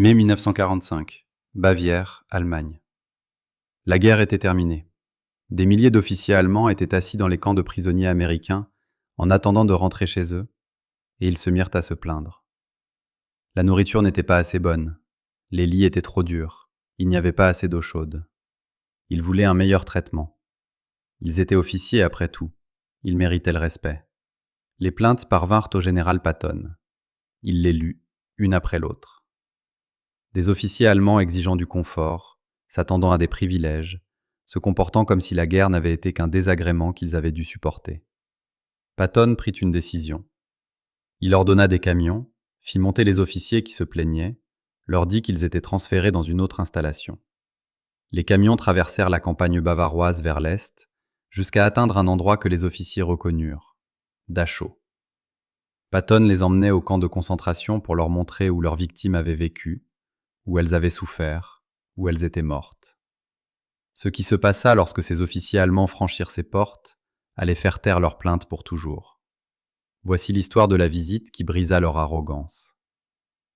Mai 1945, Bavière, Allemagne. La guerre était terminée. Des milliers d'officiers allemands étaient assis dans les camps de prisonniers américains en attendant de rentrer chez eux, et ils se mirent à se plaindre. La nourriture n'était pas assez bonne, les lits étaient trop durs, il n'y avait pas assez d'eau chaude. Ils voulaient un meilleur traitement. Ils étaient officiers après tout, ils méritaient le respect. Les plaintes parvinrent au général Patton. Il les lut, une après l'autre. Des officiers allemands exigeant du confort, s'attendant à des privilèges, se comportant comme si la guerre n'avait été qu'un désagrément qu'ils avaient dû supporter. Patton prit une décision. Il ordonna des camions, fit monter les officiers qui se plaignaient, leur dit qu'ils étaient transférés dans une autre installation. Les camions traversèrent la campagne bavaroise vers l'est, jusqu'à atteindre un endroit que les officiers reconnurent, Dachau. Patton les emmenait au camp de concentration pour leur montrer où leurs victimes avaient vécu, où elles avaient souffert, où elles étaient mortes. Ce qui se passa lorsque ces officiers allemands franchirent ces portes allait faire taire leurs plaintes pour toujours. Voici l'histoire de la visite qui brisa leur arrogance.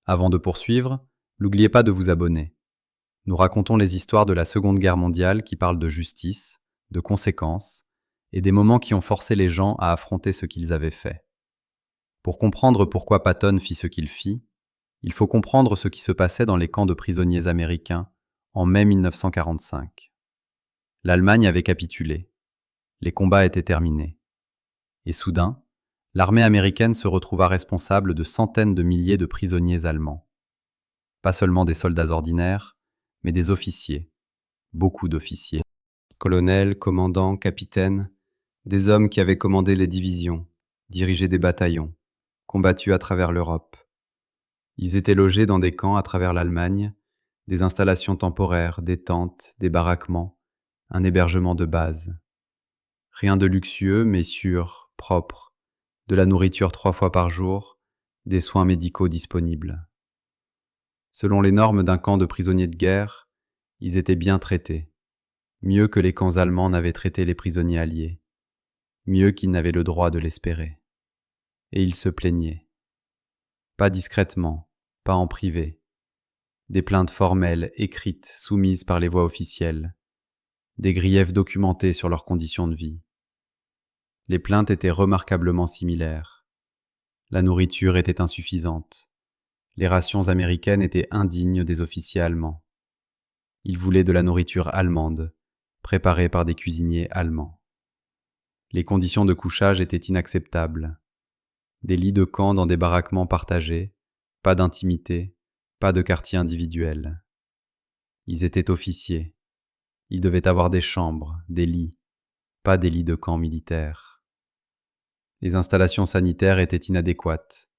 Avant de poursuivre, n'oubliez pas de vous abonner. Nous racontons les histoires de la Seconde Guerre mondiale qui parlent de justice, de conséquences, et des moments qui ont forcé les gens à affronter ce qu'ils avaient fait. Pour comprendre pourquoi Patton fit ce qu'il fit, il faut comprendre ce qui se passait dans les camps de prisonniers américains en mai 1945. L'Allemagne avait capitulé. Les combats étaient terminés. Et soudain, l'armée américaine se retrouva responsable de centaines de milliers de prisonniers allemands. Pas seulement des soldats ordinaires, mais des officiers. Beaucoup d'officiers. Colonels, commandants, capitaines, des hommes qui avaient commandé les divisions, dirigé des bataillons, combattu à travers l'Europe. Ils étaient logés dans des camps à travers l'Allemagne, des installations temporaires, des tentes, des baraquements, un hébergement de base. Rien de luxueux, mais sûr, propre, de la nourriture 3 fois par jour, des soins médicaux disponibles. Selon les normes d'un camp de prisonniers de guerre, ils étaient bien traités, mieux que les camps allemands n'avaient traité les prisonniers alliés, mieux qu'ils n'avaient le droit de l'espérer. Et ils se plaignaient. Pas discrètement, pas en privé. Des plaintes formelles, écrites, soumises par les voix officielles. Des griefs documentés sur leurs conditions de vie. Les plaintes étaient remarquablement similaires. La nourriture était insuffisante. Les rations américaines étaient indignes des officiers allemands. Ils voulaient de la nourriture allemande, préparée par des cuisiniers allemands. Les conditions de couchage étaient inacceptables. Des lits de camp dans des baraquements partagés, pas d'intimité, pas de quartier individuel. Ils étaient officiers. Ils devaient avoir des chambres, des lits, pas des lits de camp militaires. Les installations sanitaires étaient inadéquates.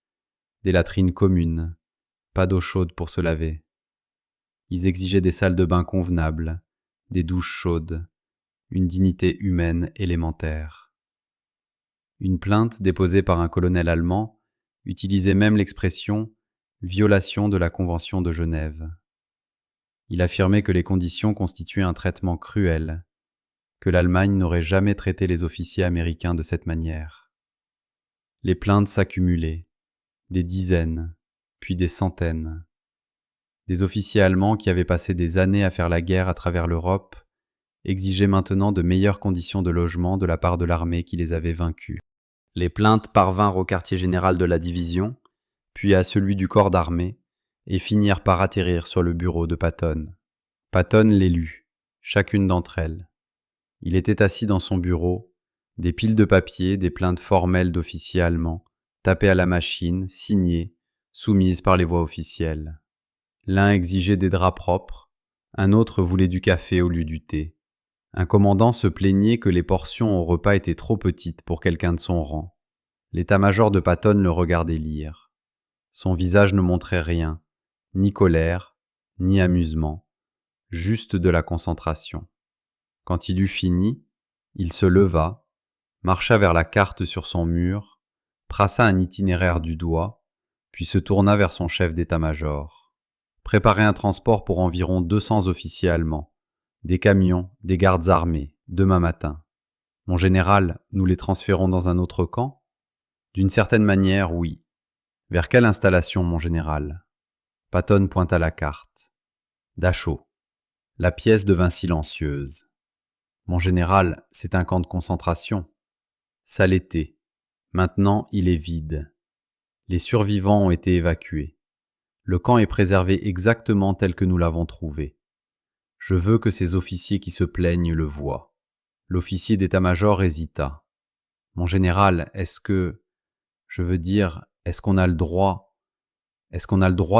Des latrines communes, pas d'eau chaude pour se laver. Ils exigeaient des salles de bain convenables, des douches chaudes, une dignité humaine élémentaire. Une plainte déposée par un colonel allemand utilisait même l'expression « violation de la Convention de Genève ». Il affirmait que les conditions constituaient un traitement cruel, que l'Allemagne n'aurait jamais traité les officiers américains de cette manière. Les plaintes s'accumulaient, des dizaines, puis des centaines. Des officiers allemands qui avaient passé des années à faire la guerre à travers l'Europe exigeaient maintenant de meilleures conditions de logement de la part de l'armée qui les avait vaincus. Les plaintes parvinrent au quartier général de la division, puis à celui du corps d'armée, et finirent par atterrir sur le bureau de Patton. Patton les lut, chacune d'entre elles. Il était assis dans son bureau, des piles de papier, des plaintes formelles d'officiers allemands, tapées à la machine, signées, soumises par les voix officielles. L'un exigeait des draps propres, un autre voulait du café au lieu du thé. Un commandant se plaignait que les portions au repas étaient trop petites pour quelqu'un de son rang. L'état-major de Patton le regardait lire. Son visage ne montrait rien, ni colère, ni amusement, juste de la concentration. Quand il eut fini, il se leva, marcha vers la carte sur son mur, traça un itinéraire du doigt, puis se tourna vers son chef d'état-major. Préparez un transport pour environ 200 officiers allemands. Des camions, des gardes armés, demain matin. Mon général, nous les transférons dans un autre camp ? D'une certaine manière, oui. Vers quelle installation, mon général ? Patton pointa la carte. Dachau. La pièce devint silencieuse. Mon général, c'est un camp de concentration. Ça l'était. Maintenant, il est vide. Les survivants ont été évacués. Le camp est préservé exactement tel que nous l'avons trouvé. Je veux que ces officiers qui se plaignent le voient. L'officier d'état-major hésita. Mon général, est-ce qu'on a le droit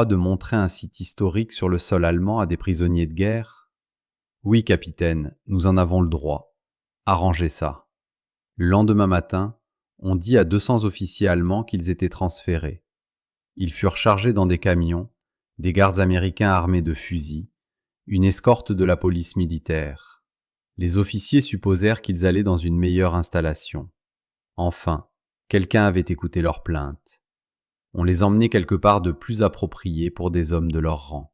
de montrer un site historique sur le sol allemand à des prisonniers de guerre? Oui, capitaine, nous en avons le droit. Arrangez ça. Le lendemain matin, on dit à 200 officiers allemands qu'ils étaient transférés. Ils furent chargés dans des camions, des gardes américains armés de fusils, une escorte de la police militaire. Les officiers supposèrent qu'ils allaient dans une meilleure installation. Enfin, quelqu'un avait écouté leurs plaintes. On les emmenait quelque part de plus approprié pour des hommes de leur rang.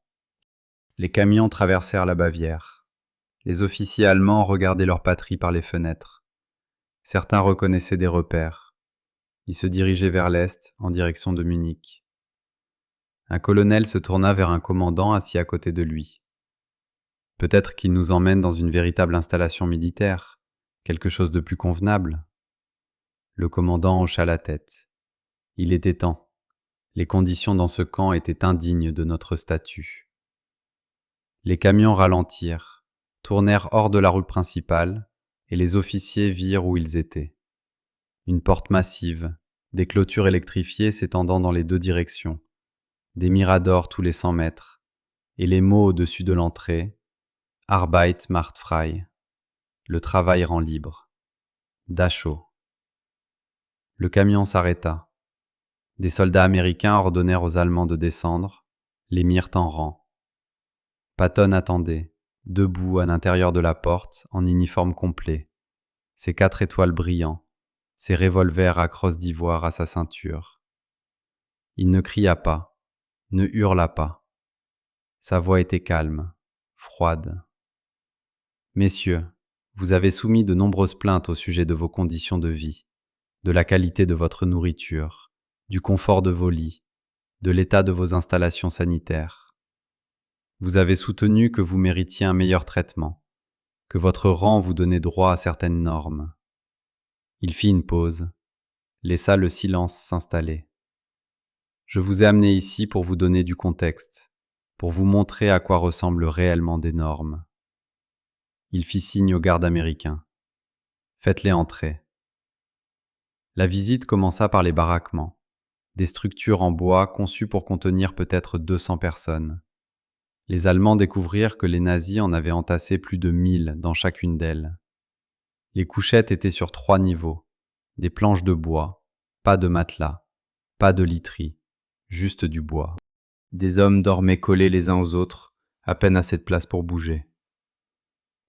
Les camions traversèrent la Bavière. Les officiers allemands regardaient leur patrie par les fenêtres. Certains reconnaissaient des repères. Ils se dirigeaient vers l'est, en direction de Munich. Un colonel se tourna vers un commandant assis à côté de lui. Peut-être qu'il nous emmène dans une véritable installation militaire, quelque chose de plus convenable. Le commandant hocha la tête. Il était temps. Les conditions dans ce camp étaient indignes de notre statut. Les camions ralentirent, tournèrent hors de la rue principale, et les officiers virent où ils étaient. Une porte massive, des clôtures électrifiées s'étendant dans les deux directions, des miradors tous les 100 mètres, et les mots au-dessus de l'entrée, Arbeit macht frei, le travail rend libre, Dachau. Le camion s'arrêta. Des soldats américains ordonnèrent aux Allemands de descendre, les mirent en rang. Patton attendait, debout à l'intérieur de la porte, en uniforme complet, ses 4 étoiles brillants, ses revolvers à crosse d'ivoire à sa ceinture. Il ne cria pas, ne hurla pas. Sa voix était calme, froide. « Messieurs, vous avez soumis de nombreuses plaintes au sujet de vos conditions de vie, de la qualité de votre nourriture, du confort de vos lits, de l'état de vos installations sanitaires. Vous avez soutenu que vous méritiez un meilleur traitement, que votre rang vous donnait droit à certaines normes. » Il fit une pause, laissa le silence s'installer. « Je vous ai amené ici pour vous donner du contexte, pour vous montrer à quoi ressemblent réellement des normes. » Il fit signe aux gardes américains. « Faites-les entrer. » La visite commença par les baraquements, des structures en bois conçues pour contenir peut-être 200 personnes. Les Allemands découvrirent que les nazis en avaient entassé plus de 1000 dans chacune d'elles. Les couchettes étaient sur 3 niveaux, des planches de bois, pas de matelas, pas de literie, juste du bois. Des hommes dormaient collés les uns aux autres, à peine assez de place pour bouger.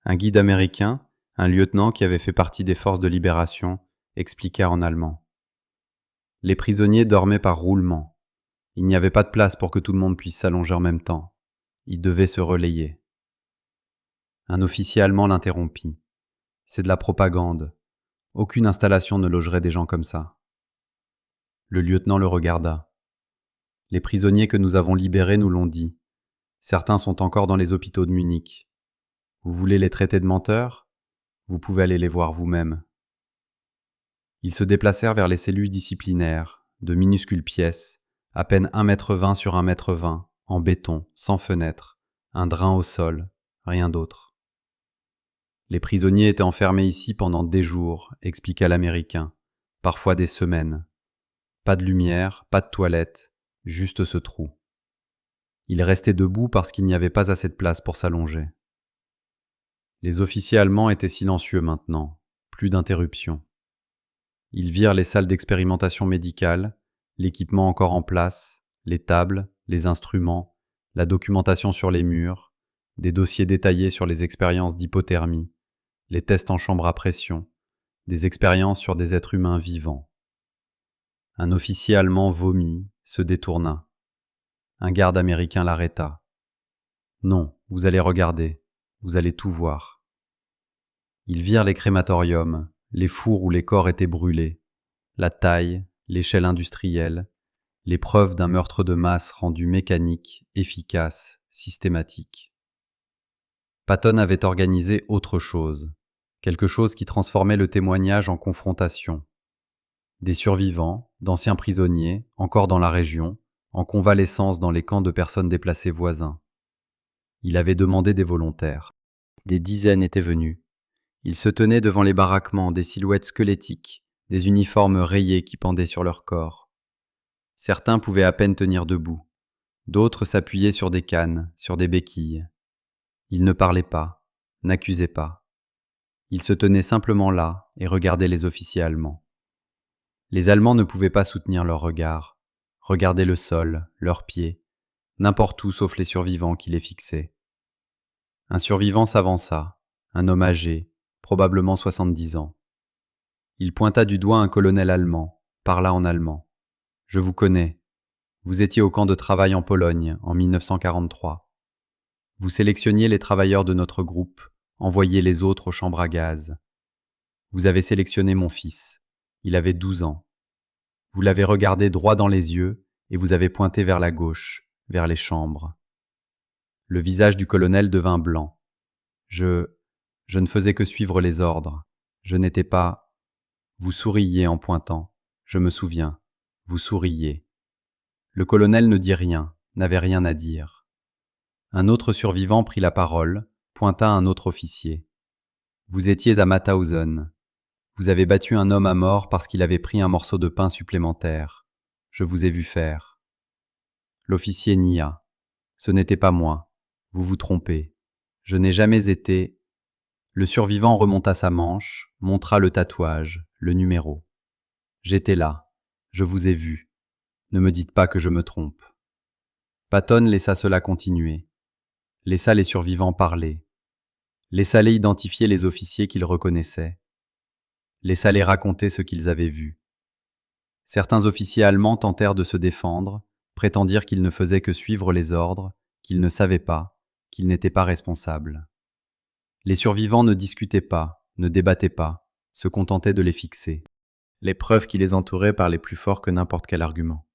Un guide américain, un lieutenant qui avait fait partie des forces de libération, expliqua en allemand. Les prisonniers dormaient par roulement. Il n'y avait pas de place pour que tout le monde puisse s'allonger en même temps. Ils devaient se relayer. Un officier allemand l'interrompit. « C'est de la propagande. Aucune installation ne logerait des gens comme ça. » Le lieutenant le regarda. « Les prisonniers que nous avons libérés nous l'ont dit. Certains sont encore dans les hôpitaux de Munich. Vous voulez les traiter de menteurs? Vous pouvez aller les voir vous-même. » Ils se déplacèrent vers les cellules disciplinaires, de minuscules pièces, à peine 1,20 m sur 1,20 m, en béton, sans fenêtre, un drain au sol, rien d'autre. Les prisonniers étaient enfermés ici pendant des jours, expliqua l'Américain, parfois des semaines. Pas de lumière, pas de toilette, juste ce trou. Ils restaient debout parce qu'il n'y avait pas assez de place pour s'allonger. Les officiers allemands étaient silencieux maintenant, plus d'interruptions. Ils virent les salles d'expérimentation médicale, l'équipement encore en place, les tables, les instruments, la documentation sur les murs, des dossiers détaillés sur les expériences d'hypothermie, les tests en chambre à pression, des expériences sur des êtres humains vivants. Un officier allemand vomit, se détourna. Un garde américain l'arrêta. « Non, vous allez regarder, vous allez tout voir. » Ils virent les crématoriums, les fours où les corps étaient brûlés, la taille, l'échelle industrielle, les preuves d'un meurtre de masse rendu mécanique, efficace, systématique. Patton avait organisé autre chose, quelque chose qui transformait le témoignage en confrontation. Des survivants, d'anciens prisonniers, encore dans la région, en convalescence dans les camps de personnes déplacées voisins. Il avait demandé des volontaires. Des dizaines étaient venus. Ils se tenaient devant les baraquements, des silhouettes squelettiques, des uniformes rayés qui pendaient sur leur corps. Certains pouvaient à peine tenir debout. D'autres s'appuyaient sur des cannes, sur des béquilles. Ils ne parlaient pas, n'accusaient pas. Ils se tenaient simplement là et regardaient les officiers allemands. Les Allemands ne pouvaient pas soutenir leur regard, regarder le sol, leurs pieds, n'importe où sauf les survivants qui les fixaient. Un survivant s'avança, un homme âgé, probablement 70 ans. Il pointa du doigt un colonel allemand, parla en allemand. « Je vous connais. Vous étiez au camp de travail en Pologne en 1943. Vous sélectionniez les travailleurs de notre groupe, envoyiez les autres aux chambres à gaz. Vous avez sélectionné mon fils. Il avait 12 ans. Vous l'avez regardé droit dans les yeux et vous avez pointé vers la gauche, vers les chambres. » Le visage du colonel devint blanc. Je ne faisais que suivre les ordres. Je n'étais pas... Vous souriiez en pointant. Je me souviens. Vous souriiez. Le colonel ne dit rien, n'avait rien à dire. Un autre survivant prit la parole, pointa un autre officier. Vous étiez à Mauthausen. Vous avez battu un homme à mort parce qu'il avait pris un morceau de pain supplémentaire. Je vous ai vu faire. L'officier nia. Ce n'était pas moi. Vous vous trompez. Je n'ai jamais été... Le survivant remonta sa manche, montra le tatouage, le numéro. J'étais là. Je vous ai vu. Ne me dites pas que je me trompe. Patton laissa cela continuer. Laissa les survivants parler. Laissa-les identifier les officiers qu'ils reconnaissaient. Laissa-les raconter ce qu'ils avaient vu. Certains officiers allemands tentèrent de se défendre, prétendirent qu'ils ne faisaient que suivre les ordres, qu'ils ne savaient pas, qu'ils n'étaient pas responsables. Les survivants ne discutaient pas, ne débattaient pas, se contentaient de les fixer. Les preuves qui les entouraient parlaient plus fort que n'importe quel argument.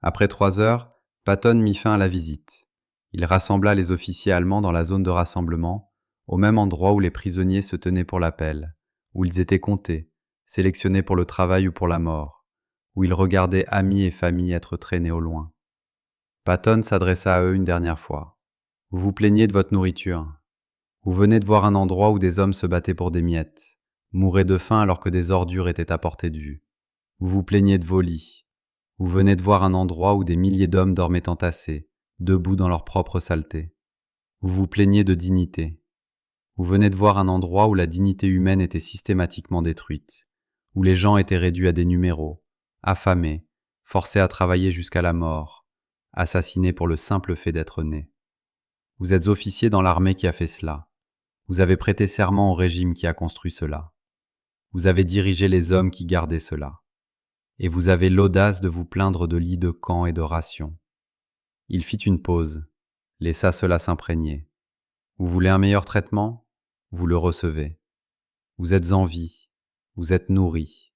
Après 3 heures, Patton mit fin à la visite. Il rassembla les officiers allemands dans la zone de rassemblement, au même endroit où les prisonniers se tenaient pour l'appel, où ils étaient comptés, sélectionnés pour le travail ou pour la mort, où ils regardaient amis et familles être traînés au loin. Patton s'adressa à eux une dernière fois. « Vous vous plaignez de votre nourriture. Vous venez de voir un endroit où des hommes se battaient pour des miettes, mouraient de faim alors que des ordures étaient à portée de vue. Vous vous plaignez de vos lits. Vous venez de voir un endroit où des milliers d'hommes dormaient entassés, debout dans leur propre saleté. Vous vous plaignez de dignité. Vous venez de voir un endroit où la dignité humaine était systématiquement détruite, où les gens étaient réduits à des numéros, affamés, forcés à travailler jusqu'à la mort, assassinés pour le simple fait d'être nés. Vous êtes officier dans l'armée qui a fait cela. Vous avez prêté serment au régime qui a construit cela. Vous avez dirigé les hommes qui gardaient cela. Et vous avez l'audace de vous plaindre de lits de camp et de rations. » Il fit une pause, laissa cela s'imprégner. Vous voulez un meilleur traitement? Vous le recevez. Vous êtes en vie, vous êtes nourri,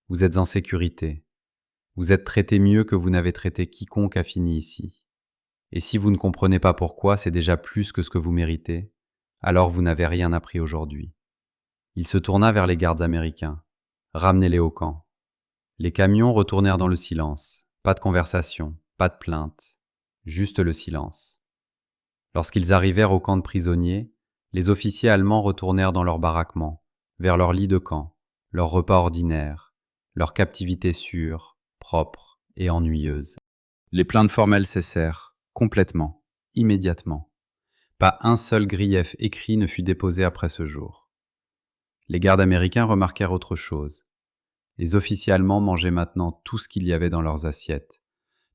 vous êtes en sécurité. Vous êtes traité mieux que vous n'avez traité quiconque a fini ici. Et si vous ne comprenez pas pourquoi c'est déjà plus que ce que vous méritez, alors vous n'avez rien appris aujourd'hui. Il se tourna vers les gardes américains. Ramenez-les au camp. Les camions retournèrent dans le silence. Pas de conversation, pas de plainte, juste le silence. Lorsqu'ils arrivèrent au camp de prisonniers, les officiers allemands retournèrent dans leur baraquement, vers leur lit de camp, leur repas ordinaire, leur captivité sûre, propre et ennuyeuse. Les plaintes formelles cessèrent, complètement, immédiatement. Pas un seul grief écrit ne fut déposé après ce jour. Les gardes américains remarquèrent autre chose. Les officiers allemands mangeaient maintenant tout ce qu'il y avait dans leurs assiettes,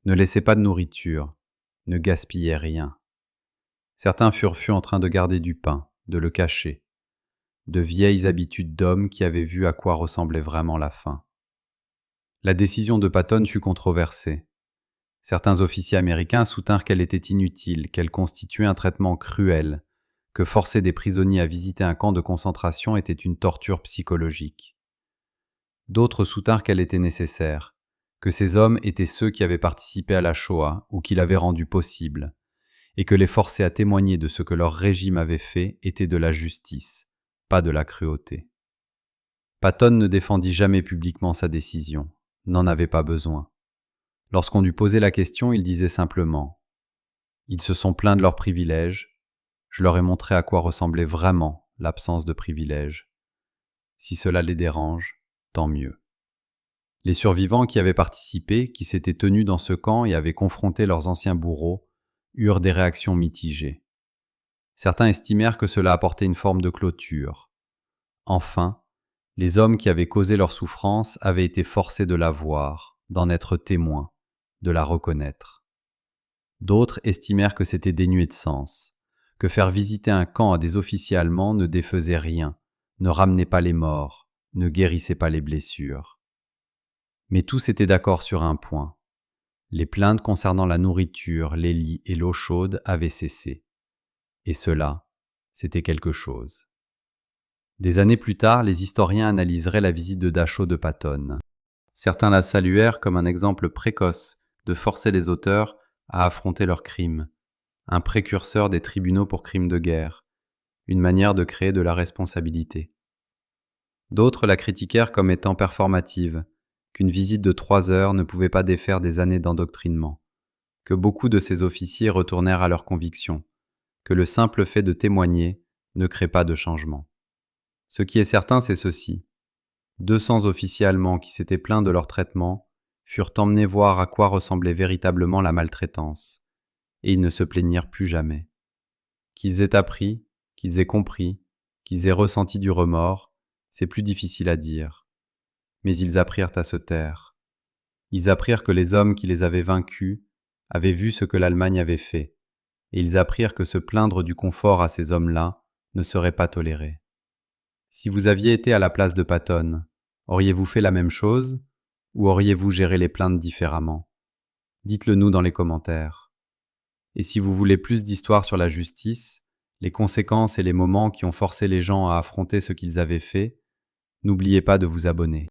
ne laissaient pas de nourriture, ne gaspillaient rien. Certains furent en train de garder du pain, de le cacher, de vieilles habitudes d'hommes qui avaient vu à quoi ressemblait vraiment la faim. La décision de Patton fut controversée. Certains officiers américains soutinrent qu'elle était inutile, qu'elle constituait un traitement cruel, que forcer des prisonniers à visiter un camp de concentration était une torture psychologique. D'autres soutinrent qu'elle était nécessaire, que ces hommes étaient ceux qui avaient participé à la Shoah ou qui l'avaient rendue possible, et que les forcer à témoigner de ce que leur régime avait fait était de la justice, pas de la cruauté. Patton ne défendit jamais publiquement sa décision, n'en avait pas besoin. Lorsqu'on lui posait la question, il disait simplement « Ils se sont plaints de leurs privilèges, je leur ai montré à quoi ressemblait vraiment l'absence de privilèges. Si cela les dérange, tant mieux. » Les survivants qui avaient participé, qui s'étaient tenus dans ce camp et avaient confronté leurs anciens bourreaux, eurent des réactions mitigées. Certains estimèrent que cela apportait une forme de clôture. Enfin, les hommes qui avaient causé leur souffrance avaient été forcés de la voir, d'en être témoins, de la reconnaître. D'autres estimèrent que c'était dénué de sens, que faire visiter un camp à des officiers allemands ne défaisait rien, ne ramenait pas les morts, ne guérissait pas les blessures. Mais tous étaient d'accord sur un point. Les plaintes concernant la nourriture, les lits et l'eau chaude avaient cessé. Et cela, c'était quelque chose. Des années plus tard, les historiens analyseraient la visite de Dachau de Patton. Certains la saluèrent comme un exemple précoce de forcer les auteurs à affronter leurs crimes, un précurseur des tribunaux pour crimes de guerre, une manière de créer de la responsabilité. D'autres la critiquèrent comme étant performative, qu'une visite de 3 heures ne pouvait pas défaire des années d'endoctrinement, que beaucoup de ces officiers retournèrent à leurs convictions, que le simple fait de témoigner ne crée pas de changement. Ce qui est certain, c'est ceci. 200 officiers allemands qui s'étaient plaints de leur traitement furent emmenés voir à quoi ressemblait véritablement la maltraitance, et ils ne se plaignirent plus jamais. Qu'ils aient appris, qu'ils aient compris, qu'ils aient ressenti du remords, c'est plus difficile à dire. Mais ils apprirent à se taire. Ils apprirent que les hommes qui les avaient vaincus avaient vu ce que l'Allemagne avait fait, et ils apprirent que se plaindre du confort à ces hommes-là ne serait pas toléré. Si vous aviez été à la place de Patton, auriez-vous fait la même chose, ou auriez-vous géré les plaintes différemment? Dites-le nous dans les commentaires. Et si vous voulez plus d'histoires sur la justice, les conséquences et les moments qui ont forcé les gens à affronter ce qu'ils avaient fait, n'oubliez pas de vous abonner.